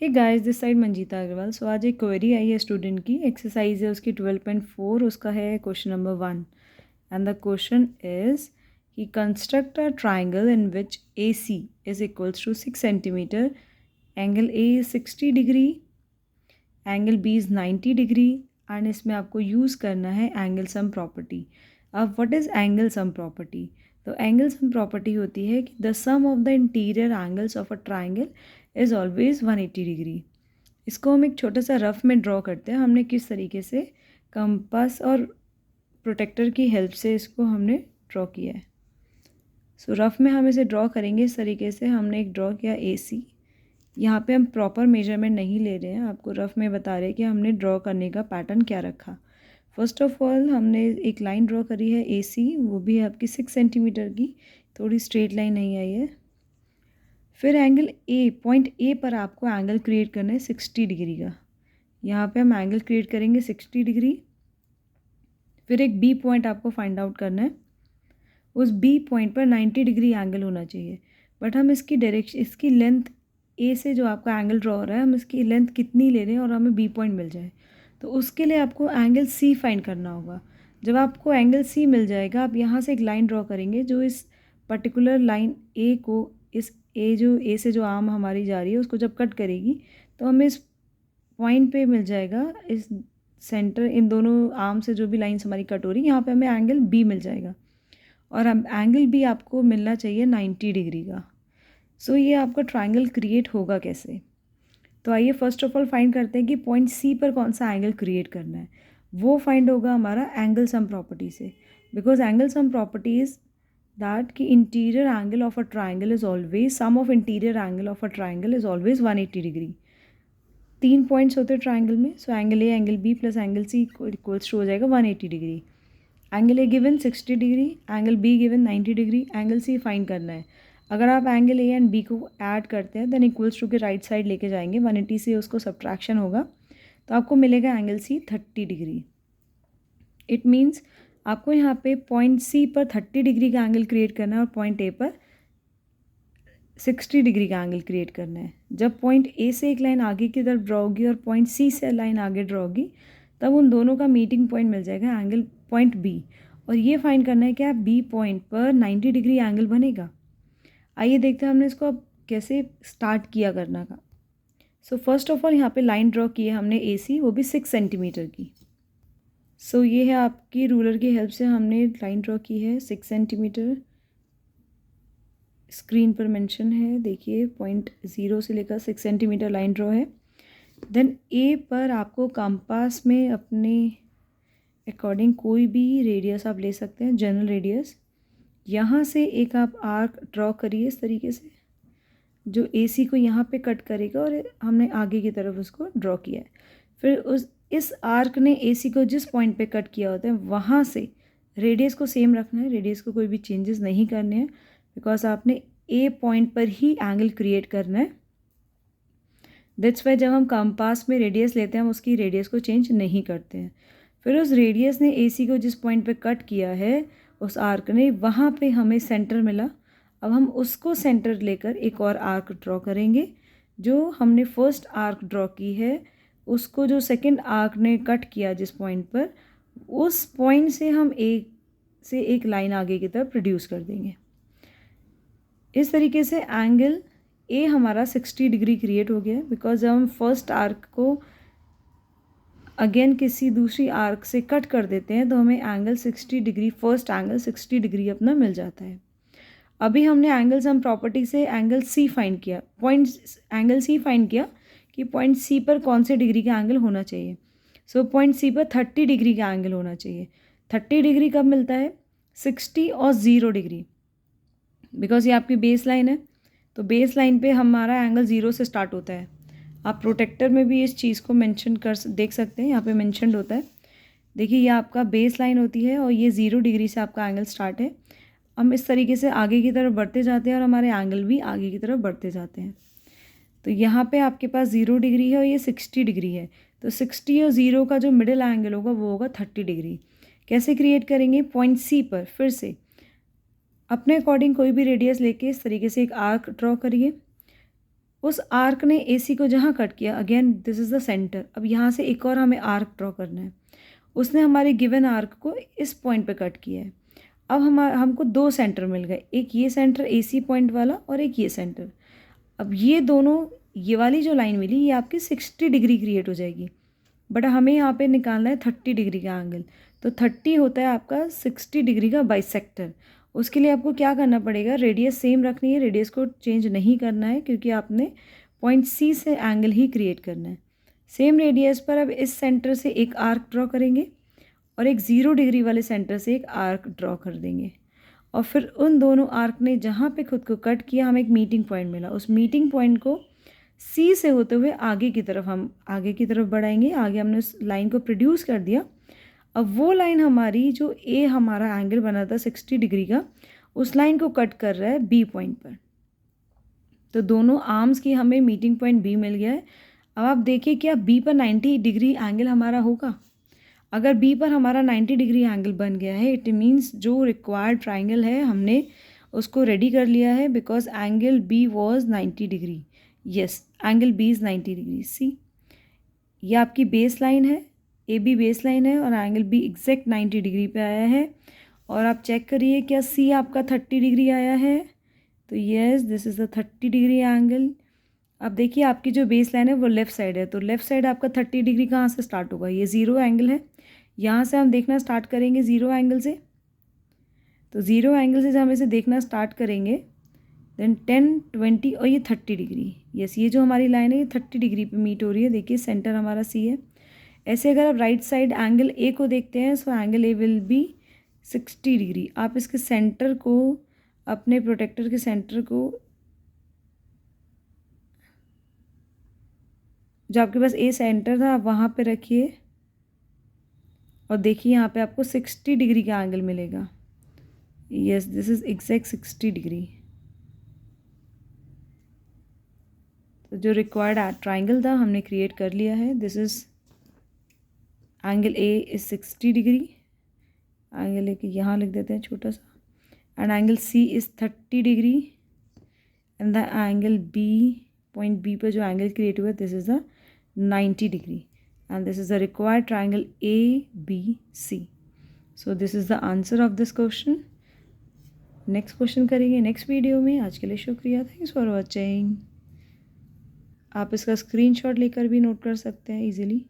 Hey guys, this side Manjeeta Agarwal. So आज एक query आई है स्टूडेंट की, एक्सरसाइज है उसकी 12.4, उसका है question number 1 and the question is ही construct a triangle in which A C is equals to 6 centimetre, angle A is 60 degree, angle B is 90 degree and इसमें आपको यूज़ करना है एंगल सम प्रॉपर्टी। अब what is angle sum property? तो angle sum property होती है कि the sum of the interior angles of a triangle is always 180 degree. इसको हम एक छोटा सा रफ में ड्रॉ करते हैं। हमने किस तरीके से कंपास और प्रोटेक्टर की हेल्प से इसको हमने ड्रॉ किया है। सो रफ में हम इसे ड्रॉ करेंगे इस तरीके से। हमने एक ड्रॉ किया ए सी। यहाँ पे हम प्रॉपर मेजरमेंट नहीं ले रहे हैं, आपको रफ में बता रहे हैं कि हमने ड्रॉ करने का पैटर्न क्या रखा। फर्स्ट ऑफ ऑल हमने एक लाइन ड्रॉ करी है ए सी, वो भी आपकी 6 सेंटीमीटर की, थोड़ी स्ट्रेट लाइन नहीं आई है। फिर एंगल ए, पॉइंट ए पर आपको एंगल क्रिएट करना है 60 डिग्री का। यहाँ पे हम एंगल क्रिएट करेंगे 60 डिग्री। फिर एक बी पॉइंट आपको फाइंड आउट करना है। उस बी पॉइंट पर 90 डिग्री एंगल होना चाहिए, बट हम इसकी डायरेक्शन, इसकी लेंथ ए से जो आपका एंगल ड्रॉ हो रहा है, हम इसकी लेंथ कितनी ले रहे हैं और हमें बी पॉइंट मिल जाए, तो उसके लिए आपको एंगल सी फाइंड करना होगा। जब आपको एंगल सी मिल जाएगा, आप यहाँ से एक लाइन ड्रॉ करेंगे जो इस पर्टिकुलर लाइन ए को, इस ए से जो आर्म हमारी जा रही है उसको जब कट करेगी, तो हमें इस पॉइंट पे मिल जाएगा, इस सेंटर, इन दोनों आर्म से जो भी लाइन्स हमारी कट हो रही, यहाँ पे हमें एंगल बी मिल जाएगा। और अब एंगल भी आपको मिलना चाहिए 90 डिग्री का। सो ये आपका ट्राइंगल क्रिएट होगा कैसे? तो आइए फर्स्ट ऑफ ऑल फाइंड करते हैं कि पॉइंट सी पर कौन सा एंगल क्रिएट करना है। वो फाइंड होगा हमारा एंगल सम प्रॉपर्टी से, because angle sum property is that कि interior angle of a triangle is always, sum of interior angle of a triangle is always 180 degree. 3 points होते हैं ट्राइंगल में, so angle A, angle B plus angle C equals to हो जाएगा 180 degree. Angle A given 60 degree, angle B given 90 degree, angle C find करना है। अगर आप angle A and B को ऐड करते हैं देन इक्वल्स टू के राइट साइड लेके जाएंगे, 180 से उसको सब्ट्रैक्शन होगा, तो आपको मिलेगा angle C 30 degree. It means आपको यहाँ पे पॉइंट सी पर 30 डिग्री का एंगल क्रिएट करना है और पॉइंट ए पर 60 डिग्री का एंगल क्रिएट करना है। जब पॉइंट ए से एक लाइन आगे की तरफ ड्रॉ होगी और पॉइंट सी से लाइन आगे ड्रॉ होगी, तब उन दोनों का मीटिंग पॉइंट मिल जाएगा एंगल पॉइंट बी। और ये फाइंड करना है कि आप बी पॉइंट पर 90 डिग्री एंगल बनेगा। आइए देखते हैं हमने इसको अब कैसे स्टार्ट किया करना का। सो फर्स्ट ऑफ ऑल यहाँ पे लाइन ड्रॉ की है हमने ए सी, वो भी 6 सेंटीमीटर की। सो ये है आपकी रूलर की हेल्प से हमने लाइन ड्रॉ की है 6 सेंटीमीटर। स्क्रीन पर मेंशन है, देखिए पॉइंट 0 से लेकर 6 सेंटीमीटर लाइन ड्रॉ है। देन ए पर आपको कंपास में अपने अकॉर्डिंग कोई भी रेडियस आप ले सकते हैं, जनरल रेडियस। यहाँ से एक आप आर्क ड्रॉ करिए इस तरीके से, जो ए सी को यहाँ पे कट करेगा और हमने आगे की तरफ उसको ड्रॉ किया है। फिर इस आर्क ने ए सी को जिस पॉइंट पे कट किया होता है, वहाँ से रेडियस को सेम रखना है, रेडियस को कोई भी चेंजेस नहीं करने हैं, बिकॉज आपने ए पॉइंट पर ही एंगल क्रिएट करना है। दैट्स वाई जब हम कंपास में रेडियस लेते हैं हम उसकी रेडियस को चेंज नहीं करते हैं। फिर उस रेडियस ने ए सी को जिस पॉइंट पे कट किया है, उस आर्क ने, वहाँ पे हमें सेंटर मिला। अब हम उसको सेंटर लेकर एक और आर्क ड्रॉ करेंगे। जो हमने फर्स्ट आर्क ड्रॉ की है, उसको जो सेकंड आर्क ने कट किया जिस पॉइंट पर, उस पॉइंट से हम एक लाइन आगे की तरफ प्रोड्यूस कर देंगे। इस तरीके से एंगल ए हमारा 60 डिग्री क्रिएट हो गया है, बिकॉज जब हम फर्स्ट आर्क को अगेन किसी दूसरी आर्क से कट कर देते हैं तो हमें angle 60 degree, first angle 60 degree अपना मिल जाता है। अभी हमने एंगल सम प्रॉपर्टी से एंगल सी फाइंड किया, एंगल सी फाइंड किया कि पॉइंट सी पर कौन से डिग्री का एंगल होना चाहिए। सो पॉइंट सी पर 30 डिग्री का एंगल होना चाहिए। 30 डिग्री कब मिलता है? 60 और 0 डिग्री, बिकॉज ये आपकी बेस लाइन है, तो बेस लाइन पे हमारा एंगल 0 से स्टार्ट होता है। आप प्रोटेक्टर में भी इस चीज़ को मेंशन कर देख सकते हैं, यहाँ पे मेंशनड होता है। देखिए ये आपका बेस लाइन होती है और ये 0 डिग्री से आपका एंगल स्टार्ट है। हम इस तरीके से आगे की तरफ बढ़ते जाते हैं और हमारे एंगल भी आगे की तरफ बढ़ते जाते हैं। तो यहाँ पे आपके पास 0 डिग्री है और ये 60 डिग्री है, तो 60 और 0 का जो मिडिल एंगल होगा वो होगा 30 डिग्री। कैसे क्रिएट करेंगे? पॉइंट सी पर फिर से अपने अकॉर्डिंग कोई भी रेडियस लेके इस तरीके से एक आर्क ड्रॉ करिए। उस आर्क ने AC को जहाँ कट किया, again this is the centre, अब यहाँ से एक और हमें आर्क ड्रॉ करना है। उसने हमारे गिवन आर्क को इस पॉइंट पे कट किया है। अब हमको 2 सेंटर मिल गए, एक ये सेंटर AC पॉइंट वाला और एक ये सेंटर। अब ये दोनों, ये वाली जो लाइन मिली ये आपकी 60 डिग्री क्रिएट हो जाएगी, बट हमें यहाँ पे निकालना है 30 डिग्री का एंगल। तो 30 होता है आपका 60 डिग्री का बाइसेक्टर। उसके लिए आपको क्या करना पड़ेगा, रेडियस सेम रखनी है, रेडियस को चेंज नहीं करना है, क्योंकि आपने पॉइंट C से एंगल ही क्रिएट करना है। सेम रेडियस पर अब इस सेंटर से एक आर्क ड्रॉ करेंगे और एक 0 डिग्री वाले सेंटर से एक आर्क ड्रॉ कर देंगे, और फिर उन दोनों आर्क ने जहाँ पे खुद को कट किया हमें एक मीटिंग पॉइंट मिला। उस मीटिंग पॉइंट को C से होते हुए आगे की तरफ बढ़ाएंगे। आगे हमने उस लाइन को प्रोड्यूस कर दिया। अब वो लाइन हमारी जो A हमारा एंगल बना था 60 डिग्री का, उस लाइन को कट कर रहा है B पॉइंट पर। तो दोनों आर्म्स की हमें मीटिंग पॉइंट B मिल गया है। अब आप देखिए क्या B पर 90 डिग्री एंगल हमारा होगा? अगर B पर हमारा 90 डिग्री एंगल बन गया है, इट मीन्स जो रिक्वायर्ड ट्राइंगल है हमने उसको रेडी कर लिया है, because angle B was 90 degree. Yes, angle B is 90 degree. See, ये आपकी बेस लाइन है, AB बेस लाइन है और एंगल B एग्जैक्ट 90 डिग्री पे आया है। और आप चेक करिए क्या C आपका 30 डिग्री आया है? तो yes, this is the 30 degree angle. अब देखिए आपकी जो बेस लाइन है वो लेफ़्ट साइड है, तो लेफ़्ट साइड आपका 30 डिग्री कहाँ से स्टार्ट होगा? ये 0 एंगल है, यहाँ से हम देखना स्टार्ट करेंगे 0 एंगल से। तो 0 एंगल से जब हम इसे देखना स्टार्ट करेंगे, देन 10, 20 और ये 30 डिग्री। यस, ये जो हमारी लाइन है ये 30 डिग्री पे मीट हो रही है। देखिए सेंटर हमारा C है। ऐसे अगर आप राइट साइड एंगल A को देखते हैं, so angle A will be 60 degree. आप इसके सेंटर को, अपने प्रोटेक्टर के सेंटर को, जो आपके पास A सेंटर था, आप वहाँ पे रखिए और देखिए यहाँ पे आपको 60 डिग्री का एंगल मिलेगा। Yes, this is exact 60 degree. तो जो रिक्वायर्ड ट्राइंगल था हमने क्रिएट कर लिया है। This is angle A is 60 degree. Angle A के यहाँ लिख देते हैं छोटा सा, and angle C is 30 degree, and the angle B, point B पर जो एंगल क्रिएट हुआ this is the 90 degree, and this is the required triangle ABC. So this is the answer of this question. Next question करेंगे next video में। आज के लिए शुक्रिया, thanks for watching. आप इसका स्क्रीनशॉट लेकर भी नोट कर सकते हैं इजीली।